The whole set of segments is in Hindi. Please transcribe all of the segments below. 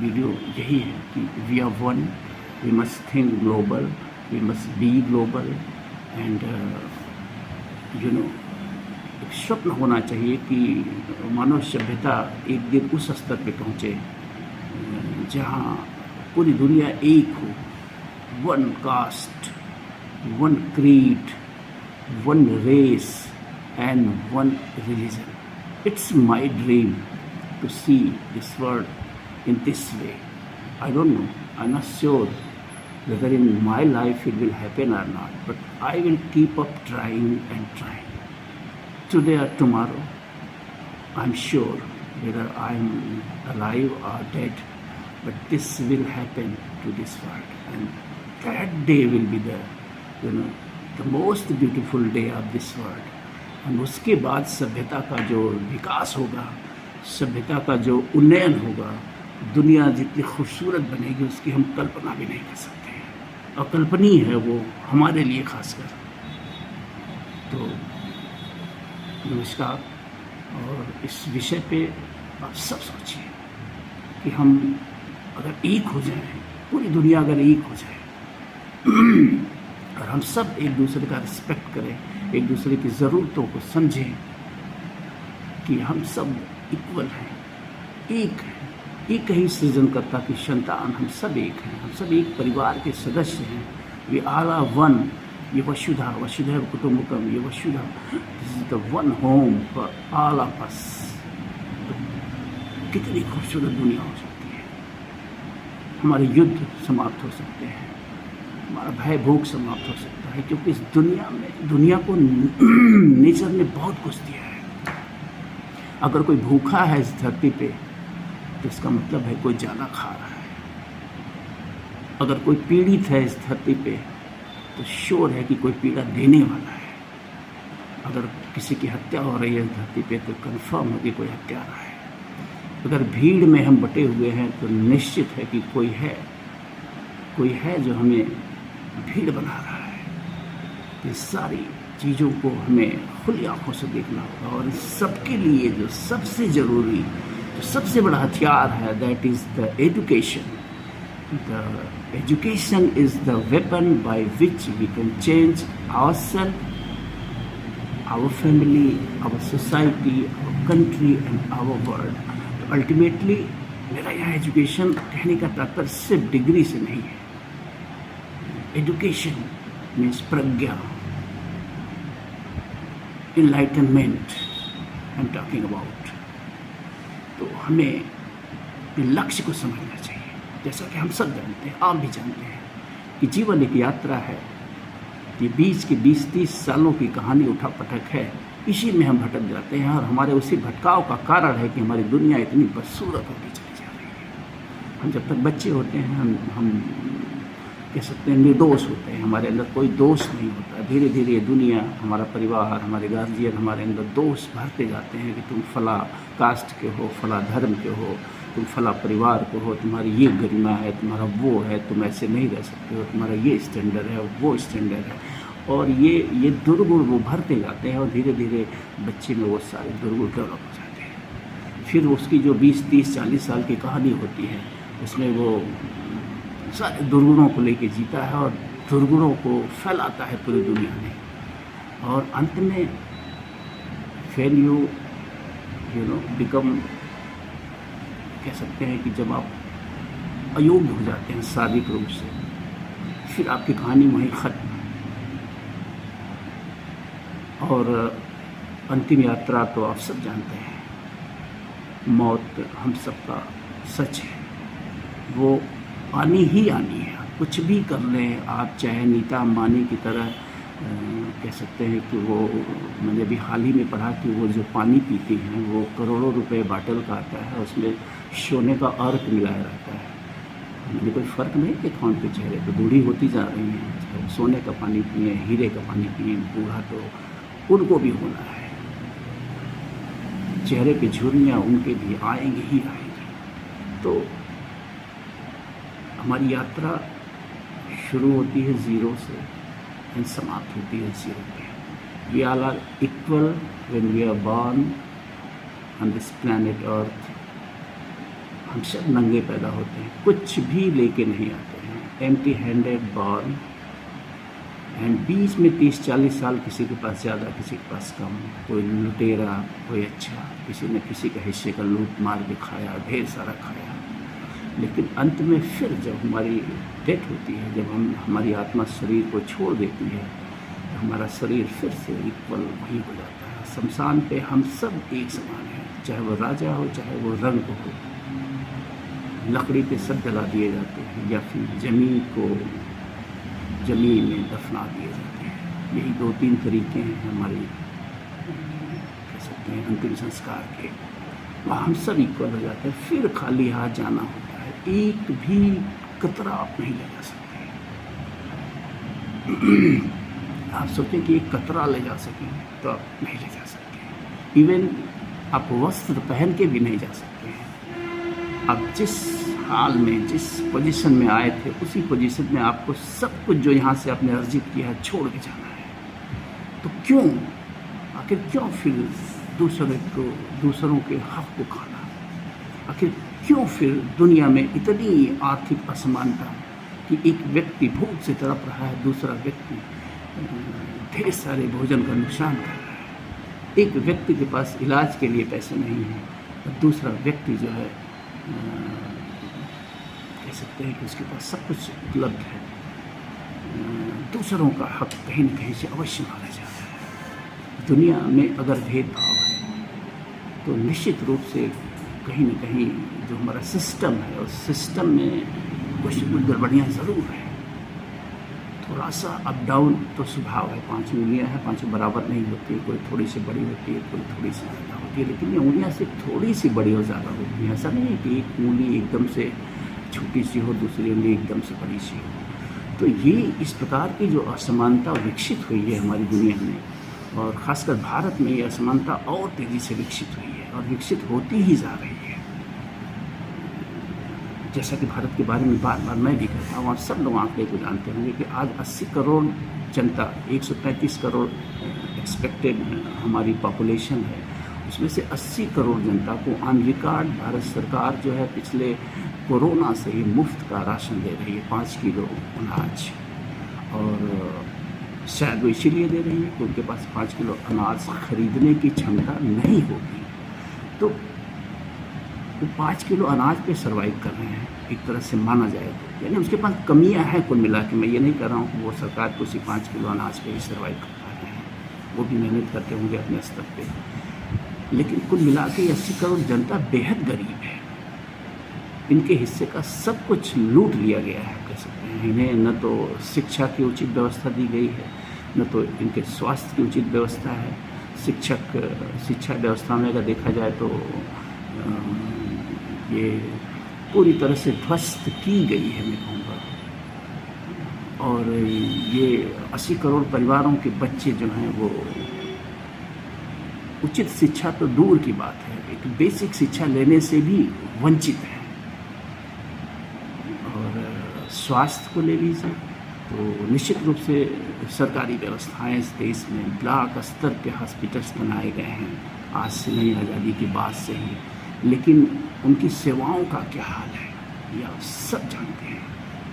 वीडियो यही है कि we are one, we must think global, we must be global and एक स्वप्न होना चाहिए कि मानव सभ्यता एक दिन उस स्तर पे पहुँचे जहाँ पूरी दुनिया एक हो, one caste, one creed, one race and one religion. It's my dream to see this world in this way. I don't know, I'm not sure whether in my life it will happen or not, but I will keep up trying and trying. Today or tomorrow, I'm sure whether I'm alive or dead, but this will happen to this world, and that day will be the most beautiful day of this world. और उसके बाद सभ्यता का जो विकास होगा, सभ्यता का जो उन्नयन होगा, दुनिया जितनी खूबसूरत बनेगी उसकी हम कल्पना भी नहीं कर सकते हैं। अकल्पनीय है वो हमारे लिए खासकर। तो नमस्कार। और इस विषय पे आप सब सोचिए कि हम अगर एक हो जाएं, पूरी दुनिया अगर एक हो जाए और हम सब एक दूसरे का रिस्पेक्ट करें, एक दूसरे की ज़रूरतों को समझें कि हम सब इक्वल हैं, एक हैं, एक ही सृजनकर्ता की संतान, हम सब एक हैं, हम सब एक परिवार के सदस्य हैं। We are are one. ये वसुधा वसुधैव कुटुंबकम, ये वसुधा, this is the one home for all of us. कितनी खूबसूरत दुनिया हो सकती है। हमारे युद्ध समाप्त हो सकते हैं, हमारा भय भूख समाप्त हो सकता है, क्योंकि इस दुनिया को नेचर ने बहुत कुछ दिया है। अगर कोई भूखा है इस धरती पे तो इसका मतलब है कोई ज़्यादा खा रहा है। अगर कोई पीड़ित है इस धरती पे तो श्योर है कि कोई पीड़ा देने वाला है। अगर किसी की हत्या हो रही है इस धरती पे तो कंफर्म है कि कोई हत्यारा है। अगर भीड़ में हम बटे हुए हैं तो निश्चित है कि कोई है जो हमें भीड़ बना रहा है। ये सारी चीज़ों को हमें खुली आंखों से देखना होगा। और सबके लिए जो सबसे ज़रूरी, जो सबसे बड़ा हथियार है, that is the education. The education is the weapon by which we can change ourself, our family, our society, our country and our world. तो अल्टीमेटली मेरा यहाँ एजुकेशन कहने का तात्पर्य सिर्फ डिग्री से नहीं है। Education means Pragya, enlightenment I am talking about. तो हमें लक्ष्य को समझना चाहिए। जैसा कि हम सब जानते हैं, आप भी जानते हैं कि जीवन एक यात्रा है। ये बीच के 20-30 सालों की कहानी उठा-पटक है। इसी में हम भटक जाते हैं और हमारे उसी भटकाव का कारण है कि हमारी दुनिया इतनी बदसूरत होती चली जा रही है। हम जब तक बच्चे होते हैं हम कह सकते हैं निर्दोष होते हैं, हमारे अंदर कोई दोष नहीं होता। धीरे धीरे ये दुनिया, हमारा परिवार, हमारे गार्जियन हमारे अंदर दोष भरते जाते हैं कि तुम फला कास्ट के हो, फला धर्म के हो, तुम फला परिवार को हो, तुम्हारी ये गरिमा है, तुम्हारा वो है, तुम ऐसे नहीं रह सकते हो, तुम्हारा ये स्टैंडर्ड है, वो स्टैंडर्ड है। और ये दुर्गुण वो भरते जाते हैं और धीरे धीरे बच्चे में वो सारे दुर्गुण डेवलप हो जाते हैं। फिर उसकी जो 20-30-40 साल की कहानी होती है उसमें वो सारे दुर्गुणों को लेके जीता है और दुर्गुणों को फैलाता है पूरी दुनिया में। और अंत में फिर यू नो बिकम, कह सकते हैं कि जब आप अयोग्य हो जाते हैं शारीरिक रूप से, फिर आपकी कहानी वहीं ख़त्म। और अंतिम यात्रा तो आप सब जानते हैं, मौत हम सबका सच है, वो आनी ही आनी है। कुछ भी कर लें आप, चाहे नीता अंबानी की तरह कह सकते हैं कि वो, मैंने अभी हाल ही में पढ़ा कि वो जो पानी पीती हैं वो करोड़ों रुपए बाटल का आता है, उसमें सोने का अर्क मिलाया रहता है। मुझे कोई फ़र्क नहीं देखा उनके चेहरे पर, बूढ़ी होती जा रही हैं, सोने का पानी पिए, हीरे का पानी पिए, बूढ़ा तो उनको भी होना है। चेहरे पे झुर्रियाँ उनके भी आएंगी ही आएंगी। तो हमारी यात्रा शुरू होती है ज़ीरो से एंड समाप्त होती है ज़ीरो पे। We all are equal when we are born on this planet earth. हम सब नंगे पैदा होते हैं, कुछ भी लेके नहीं आते हैं, एम्प्टी हैंडेड बॉर्न, एंड बीच में 30-40 साल किसी के पास ज़्यादा, किसी के पास कम, कोई लुटेरा, कोई अच्छा, किसी ने किसी का हिस्से का लूट मार के खाया, ढेर सारा खाया। लेकिन अंत में फिर जब हमारी डेथ होती है, जब हमारी आत्मा शरीर को छोड़ देती है, तो हमारा शरीर फिर से इक्वल वही हो जाता है। शमशान पे हम सब एक समान हैं, चाहे वो राजा हो, चाहे वो रंग हो। लकड़ी पे सब जला दिए जाते हैं या फिर ज़मीन में दफना दिए जाते हैं। यही 2-3 तरीके हैं हमारे, कह सकते हैं, अंतिम संस्कार के। वहाँ हम सब इक्वल हो जाते हैं। फिर खाली हाथ जाना होता है, एक भी कतरा आप नहीं ले जा सकते। आप सोचें कि एक कतरा ले जा सकें तो आप नहीं ले जा सकते। इवन आप वस्त्र पहन के भी नहीं जा सकते हैं। आप जिस हाल में, जिस पोजीशन में आए थे, उसी पोजीशन में आपको सब कुछ जो यहाँ से आपने अर्जित किया है छोड़ के जाना है। तो क्यों, आखिर क्यों फिर दूसरों के हक को खाना? आखिर क्यों फिर दुनिया में इतनी आर्थिक असमानता कि एक व्यक्ति भूख से तड़प रहा है, दूसरा व्यक्ति ढेर सारे भोजन का नुकसान कर रहा है। एक व्यक्ति के पास इलाज के लिए पैसे नहीं हैं और दूसरा व्यक्ति जो है कह सकते हैं कि उसके पास सब कुछ उपलब्ध है। दूसरों का हक कहीं न कहीं से अवश्य माना जाता है। दुनिया में अगर भेदभाव है तो निश्चित रूप से कहीं न कहीं जो हमारा सिस्टम है, उस सिस्टम में कुछ गड़बड़ियाँ ज़रूर हैं। थोड़ा सा अप डाउन तो स्वभाव है। 5 उंगलियाँ हैं, 5 बराबर नहीं होती, कोई थोड़ी सी बड़ी होती है, कोई थोड़ी सी ज़्यादा होती है। लेकिन ये उंगलियाँ सिर्फ थोड़ी सी बड़ी और ज़्यादा होती हैं। ऐसा नहीं है कि एक उंगली एकदम से छोटी सी हो, दूसरी उंगली एकदम से बड़ी सी हो। तो ये इस प्रकार की जो असमानता विकसित हुई है हमारी दुनिया में, और ख़ासकर भारत में, ये असमानता और तेज़ी से विकसित हुई है और विकसित होती ही जा रही है। जैसा कि भारत के बारे में बार बार मैं भी कहता हूँ, आप सब लोग आंकड़े को जानते होंगे कि आज 80 करोड़ जनता, 135 करोड़ एक्सपेक्टेड हमारी पॉपुलेशन है। उसमें से 80 करोड़ जनता को ऑन रिकॉर्ड भारत सरकार जो है पिछले कोरोना से ही मुफ्त का राशन दे रही है, 5 किलो अनाज। और शायद वो इसीलिए दे रही है कि उनके पास 5 किलो अनाज खरीदने की क्षमता नहीं होगी। तो वो 5 किलो अनाज पे सर्वाइव कर रहे हैं, एक तरह से माना जाए तो। यानी उसके पास कमियां हैं कुल मिला के। मैं ये नहीं कर रहा हूँ कि वो सरकार को उसी 5 किलो अनाज पे ही सर्वाइव कर पा रहे हैं, वो भी मेहनत करते होंगे अपने स्तर पे। लेकिन कुल मिला के 80 करोड़ जनता बेहद गरीब है। इनके हिस्से का सब कुछ लूट लिया गया है, कह सकते हैं। इन्हें न तो शिक्षा की उचित व्यवस्था दी गई है, न तो इनके स्वास्थ्य की उचित व्यवस्था है। शिक्षा व्यवस्था में अगर देखा जाए तो ये पूरी तरह से ध्वस्त की गई है, मैं कहूँगा। और ये 80 करोड़ परिवारों के बच्चे जो हैं वो उचित शिक्षा तो दूर की बात है, एक बेसिक शिक्षा लेने से भी वंचित हैं। और स्वास्थ्य को ले लीजिए तो निश्चित रूप से सरकारी व्यवस्थाएं इस देश में ब्लॉक स्तर पे हॉस्पिटल्स बनाए गए हैं, आज से नहीं, आज़ादी के बाद से ही। लेकिन उनकी सेवाओं का क्या हाल है ये आप सब जानते हैं।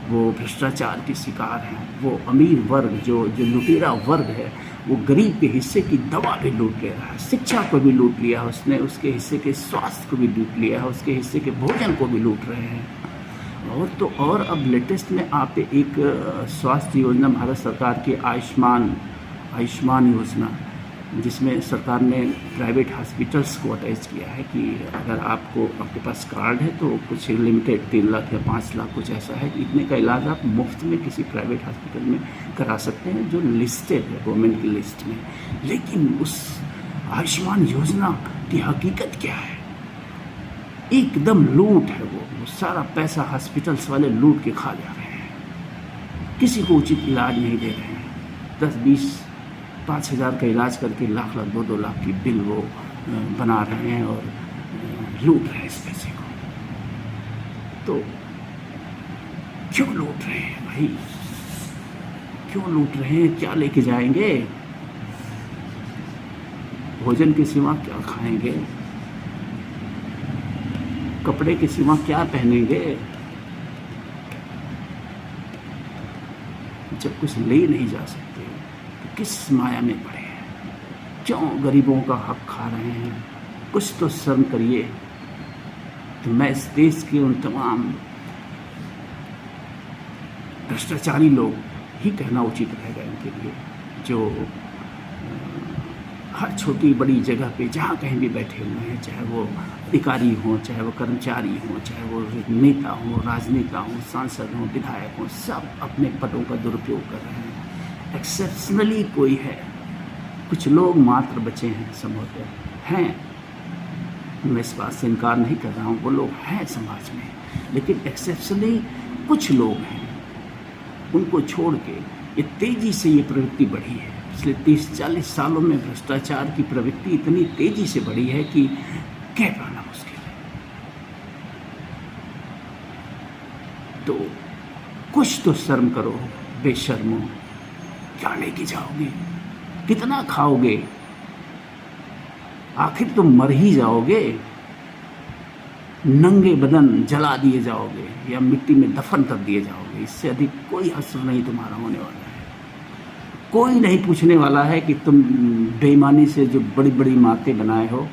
वो भ्रष्टाचार के शिकार हैं। वो अमीर वर्ग जो लुटेरा वर्ग है, वो गरीब के हिस्से की दवा भी लूट ले रहा है, शिक्षा को भी लूट लिया उसने, उसके हिस्से के स्वास्थ्य को भी लूट लिया है, उसके हिस्से के भोजन को भी लूट रहे हैं। और तो और अब लेटेस्ट में आप एक स्वास्थ्य योजना भारत सरकार की आयुष्मान योजना, जिसमें सरकार ने प्राइवेट हॉस्पिटल्स को अटैच किया है कि अगर आपके पास कार्ड है तो कुछ लिमिटेड 3 लाख या 5 लाख कुछ ऐसा है, इतने का इलाज आप मुफ्त में किसी प्राइवेट हॉस्पिटल में करा सकते हैं जो लिस्टेड है गवर्नमेंट की लिस्ट में। लेकिन उस आयुष्मान योजना की हकीकत क्या है? एकदम लूट है। वो सारा पैसा हॉस्पिटल्स वाले लूट के खा जा रहे हैं, किसी को उचित इलाज नहीं दे रहे हैं। 10-20 5,000 का इलाज करके लाख 2-2 लाख की बिल वो बना रहे हैं और लूट रहे हैं इस पैसे को। तो क्यों लूट रहे हैं भाई? क्यों लूट रहे हैं? क्या लेके जाएंगे? भोजन के सिवा क्या खाएंगे? कपड़े के सिवा क्या पहनेंगे जब कुछ ले नहीं जा सकते, तो किस माया में पड़े हैं? क्यों गरीबों का हक खा रहे हैं? कुछ तो शर्म करिए। तो मैं इस देश के उन तमाम भ्रष्टाचारी लोग ही कहना उचित रहेगा इनके लिए, जो हर छोटी बड़ी जगह पे जहाँ कहीं भी बैठे हुए हैं, चाहे वो अधिकारी हों, चाहे वो कर्मचारी हों, चाहे वो नेता हों, राजनेता हों, सांसद हों, विधायक हों, सब अपने पदों का दुरुपयोग कर रहे हैं। एक्सेप्शनली कोई है, कुछ लोग मात्र बचे हैं, संभवतः हैं, मैं इस बात से इनकार नहीं कर रहा हूँ, वो लोग हैं समाज में, लेकिन एक्सेप्शनली कुछ लोग हैं, उनको छोड़ के ये तेज़ी से ये प्रवृत्ति बढ़ी है। पिछले 30-40 सालों में भ्रष्टाचार की प्रवृत्ति इतनी तेज़ी से बढ़ी है कि कह पाना मुश्किल है। तो कुछ तो शर्म करो बेशर्मो, क्या लेके जाओगे, कितना खाओगे, आखिर तुम मर ही जाओगे, नंगे बदन जला दिए जाओगे या मिट्टी में दफन कर दिए जाओगे। इससे अधिक कोई असर नहीं तुम्हारा होने वाला है। कोई नहीं पूछने वाला है कि तुम बेईमानी से जो बड़ी बड़ी इमारतें बनाए हो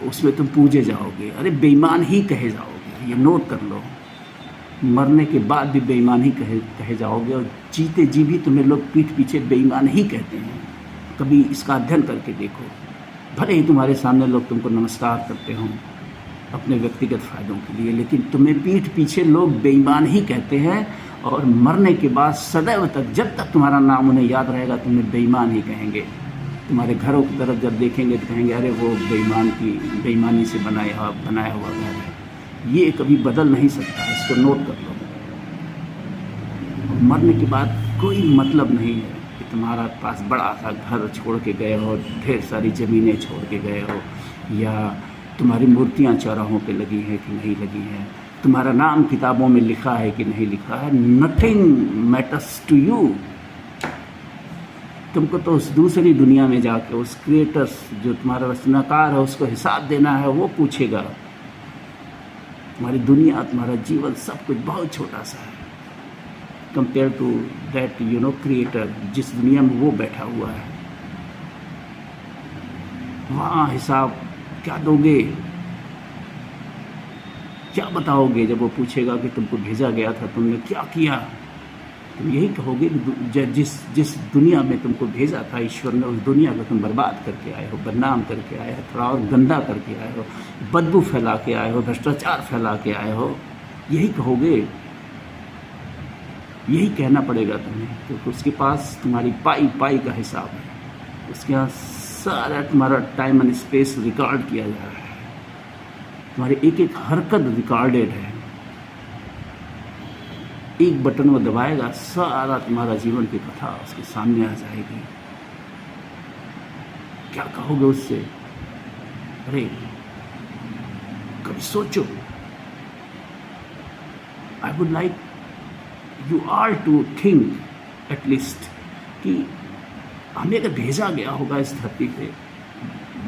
उसमें तुम पूजे जाओगे। अरे बेईमान ही कहे जाओगे, ये नोट कर लो। मरने के बाद भी बेईमान ही कहे जाओगे, और जीते जी भी तुम्हें लोग पीठ पीछे बेईमान ही कहते हैं। कभी इसका अध्ययन करके देखो। भले ही तुम्हारे सामने लोग तुमको नमस्कार करते हों अपने व्यक्तिगत फ़ायदों के लिए, लेकिन तुम्हें पीठ पीछे लोग बेईमान ही कहते हैं, और मरने के बाद सदैव तक, जब तक तुम्हारा नाम उन्हें याद रहेगा, तुम्हें बेईमान ही कहेंगे। तुम्हारे घरों की तरफ जब देखेंगे तो कहेंगे अरे वो बेईमानी से बनाया हुआ घर है। ये कभी बदल नहीं सकता, इसको नोट कर लो। मरने के बाद कोई मतलब नहीं है कि तुम्हारा पास बड़ा सा घर छोड़ के गए हो, ढेर सारी ज़मीनें छोड़ के गए हो, या तुम्हारी मूर्तियाँ चौराहों पे लगी हैं कि नहीं लगी हैं, तुम्हारा नाम किताबों में लिखा है कि नहीं लिखा है। Nothing matters to you. तुमको तो उस दूसरी दुनिया में जाके उस क्रिएटर्स जो तुम्हारा रचनाकार है उसको हिसाब देना है, वो पूछेगा। तुम्हारी दुनिया, तुम्हारा जीवन, सब कुछ बहुत छोटा सा है कंपेयर टू दैट क्रिएटर, जिस दुनिया में वो बैठा हुआ है। वहाँ हिसाब क्या दोगे, क्या बताओगे जब वो पूछेगा कि तुमको भेजा गया था, तुमने क्या किया? तुम यही कहोगे कि जिस दुनिया में तुमको भेजा था ईश्वर ने, उस दुनिया को तुम बर्बाद करके आए हो, बदनाम करके आए हो, थोड़ा और गंदा करके आए हो, बदबू फैला के आए हो, भ्रष्टाचार फैला के आए हो। यही कहोगे, यही कहना पड़ेगा तुम्हें, क्योंकि उसके पास तुम्हारी पाई का हिसाब है। उसके यहाँ सारा तुम्हारा टाइम एंड स्पेस रिकॉर्ड किया जा रहा है, तुम्हारी एक एक हरकत रिकॉर्डेड है। एक बटन वो दबाएगा, सारा तुम्हारा जीवन की कथा उसके सामने आ जाएगी। क्या कहोगे उससे? अरे कभी सोचो। I would like you are to think at least कि हमें अगर भेजा गया होगा इस धरती पे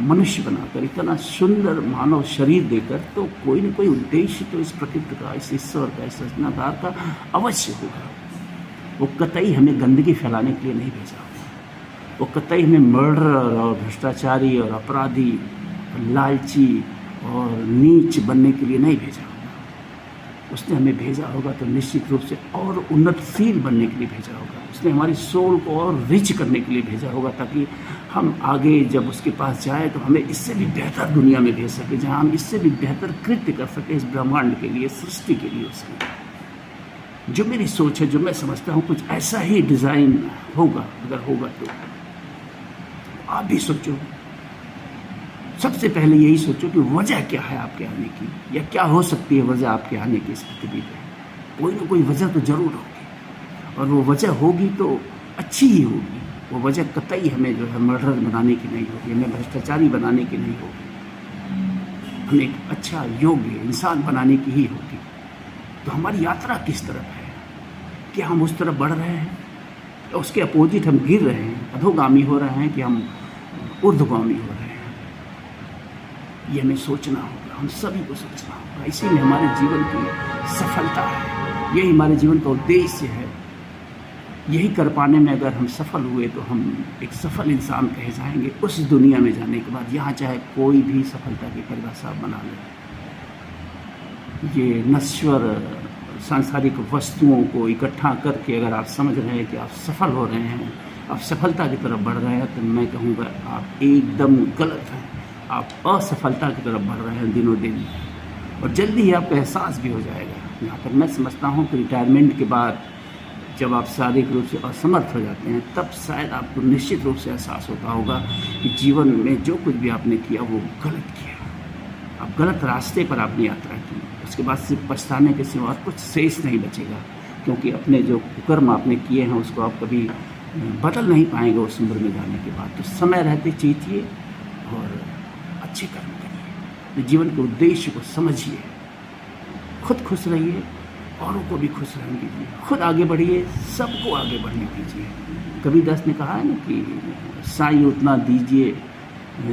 मनुष्य बनाकर, इतना सुंदर मानव शरीर देकर, तो कोई न कोई उद्देश्य तो इस प्रकृति का, इस ईश्वर का, इस रचनाकार का अवश्य होगा। वो कतई हमें गंदगी फैलाने के लिए नहीं भेजा होगा। वो कतई हमें मर्डरर और भ्रष्टाचारी और अपराधी, लालची और नीच बनने के लिए नहीं भेजा होगा। उसने हमें भेजा होगा तो निश्चित रूप से और उन्नतशील बनने के लिए भेजा होगा। उसने हमारी सोल को और रिच करने के लिए भेजा होगा, ताकि हम आगे जब उसके पास जाए तो हमें इससे भी बेहतर दुनिया में भेज सके, जहाँ हम इससे भी बेहतर कृत्य कर सके इस ब्रह्मांड के लिए, सृष्टि के लिए। उसकी जो मेरी सोच है, जो मैं समझता हूँ, कुछ ऐसा ही डिज़ाइन होगा। अगर होगा तो आप भी सोचो। सबसे पहले यही सोचो कि वजह क्या है आपके आने की, या क्या हो सकती है वजह आपके आने की इस पृथ्वी पे। कोई ना कोई वजह तो ज़रूर होगी, और वो वजह होगी तो अच्छी ही होगी। वो वजह कतई हमें जो है मर्डर बनाने की नहीं होगी, हमें भ्रष्टाचारी बनाने की नहीं होगी, हमें एक अच्छा योग्य इंसान बनाने की ही होगी। तो हमारी यात्रा किस तरफ है? क्या हम उस तरफ बढ़ रहे हैं, या उसके अपोजिट हम गिर रहे हैं, अधोगामी हो रहे हैं, कि हम ऊर्ध्वगामी हो रहे हैं? ये हमें सोचना होगा। हम सभी को सोचना होगा। इसी में हमारे जीवन की सफलता है, यही हमारे जीवन का उद्देश्य है। यही कर पाने में अगर हम सफल हुए तो हम एक सफल इंसान कहे जाएंगे उस दुनिया में जाने के बाद। यहाँ चाहे कोई भी सफलता की परिभाषा बना ले, ये नश्वर सांसारिक वस्तुओं को इकट्ठा करके अगर आप समझ रहे हैं कि आप सफल हो रहे हैं, आप सफलता की तरफ बढ़ रहे हैं, तो मैं कहूँगा आप एकदम गलत हैं। आप असफलता की तरफ बढ़ रहे हैं दिनों दिन, और जल्दी ही आपको एहसास भी हो जाएगा। यहाँ पर मैं समझता हूँ कि रिटायरमेंट के बाद जब आप शारीरिक रूप से असमर्थ हो जाते हैं, तब शायद आपको निश्चित रूप से एहसास होता होगा कि जीवन में जो कुछ भी आपने किया वो गलत किया, आप गलत रास्ते पर आपने यात्रा की। उसके बाद सिर्फ पछताने के सिवा कुछ शेष नहीं बचेगा, क्योंकि अपने जो कर्म आपने किए हैं उसको आप कभी बदल नहीं पाएंगे उस उम्र में जाने के बाद। तो समय रहते जीतिए और अच्छे कर्म करिए, जीवन के उद्देश्य को समझिए, खुद खुश रहिए, औरों को भी खुश रहने दीजिए, खुद आगे बढ़िए, सबको आगे बढ़ने दीजिए। कबीरदास ने कहा है ना कि साईं उतना दीजिए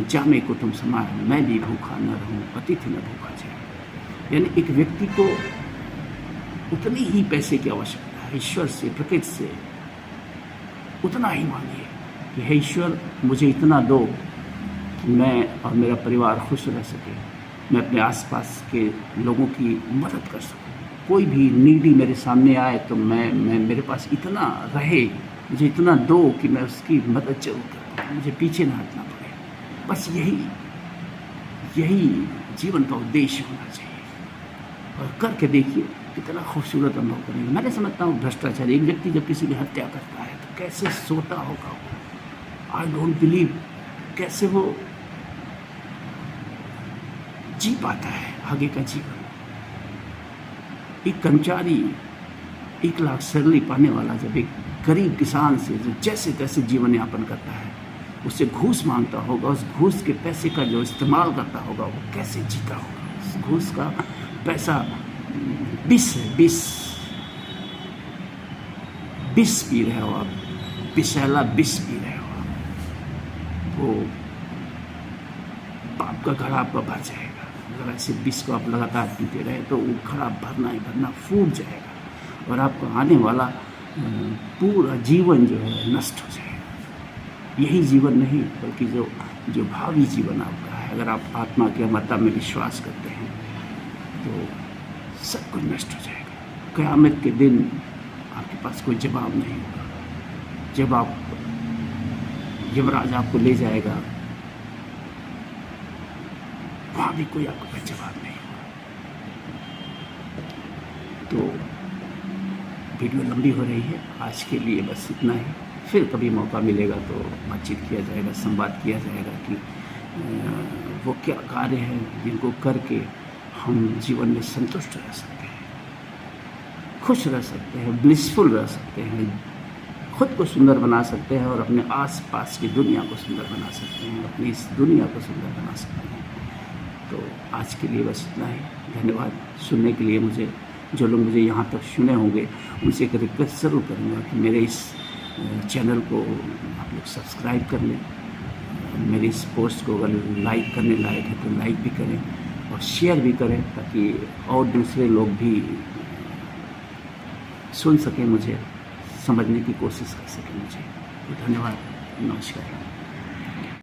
जामे कुटुंब समाए, मैं भी भूखा न रहूं, अतिथि न भूखा जाए। यानी एक व्यक्ति को उतनी ही पैसे की आवश्यकता है, ईश्वर से, प्रकृति से उतना ही मांगिए कि हे ईश्वर मुझे इतना दो कि मैं और मेरा परिवार खुश रह सके, मैं अपने आसपास के लोगों की मदद कर सकूं। कोई भी नीडी मेरे सामने आए तो मैं मेरे पास इतना रहे, मुझे इतना दो कि मैं उसकी मदद जरूर करूँ, मुझे पीछे ना हटना पड़े। बस यही जीवन का उद्देश्य होना चाहिए। और करके देखिए कितना खूबसूरत अनुभव करेंगे। मैंने समझता हूँ भ्रष्टाचार, एक व्यक्ति जब किसी की हत्या करता है तो कैसे सोता होगा वो, आई डोंट बिलीव कैसे वो जी पाता है आगे का जीवन। एक कर्मचारी 1 लाख सैलरी पाने वाला जब एक गरीब किसान से जो जैसे तैसे जीवन यापन करता है, उससे घूस मांगता होगा, उस घूस के पैसे का जो इस्तेमाल करता होगा वो कैसे जीता होगा। उस घूस का पैसा विष है, विष पी रहे हो आप, विषैला विष पी रहे हो आप, वो पाप का घड़ा आपका भर जाएगा। अगर ऐसे विष को आप लगातार पीते रहे तो वो घड़ा भरना ही भरना फूट जाएगा और आपका आने वाला पूरा जीवन जो है नष्ट हो जाएगा। यही जीवन नहीं बल्कि जो भावी जीवन आपका है, अगर आप आत्मा की अमरता में विश्वास करते हैं तो सब कुछ नष्ट हो जाएगा। क़यामत के दिन आपके पास कोई जवाब नहीं होगा। जब आप यमराज आपको ले जाएगा वहाँ भी कोई आपका कोई जवाब नहीं होगा। तो वीडियो लंबी हो रही है, आज के लिए बस इतना ही। फिर कभी मौका मिलेगा तो बातचीत किया जाएगा, संवाद किया जाएगा कि वो क्या कार्य हैं जिनको करके हम जीवन में संतुष्ट रह सकते हैं, खुश रह सकते हैं, ब्लिसफुल रह सकते हैं, खुद को सुंदर बना सकते हैं और अपने आसपास की दुनिया को सुंदर बना सकते हैं, अपनी इस दुनिया को सुंदर बना सकते हैं। तो आज के लिए बस इतना ही। धन्यवाद सुनने के लिए। मुझे जो लोग मुझे यहाँ तक सुने होंगे उनसे एक रिक्वेस्ट ज़रूर करूँगा कि मेरे इस चैनल को आप लोग सब्सक्राइब कर लें, मेरी इस पोस्ट को अगर लाइक करने लायक है तो लाइक भी करें और शेयर भी करें, ताकि और दूसरे लोग भी सुन सकें, मुझे समझने की कोशिश कर सकें मुझे। तो धन्यवाद, नमस्कार।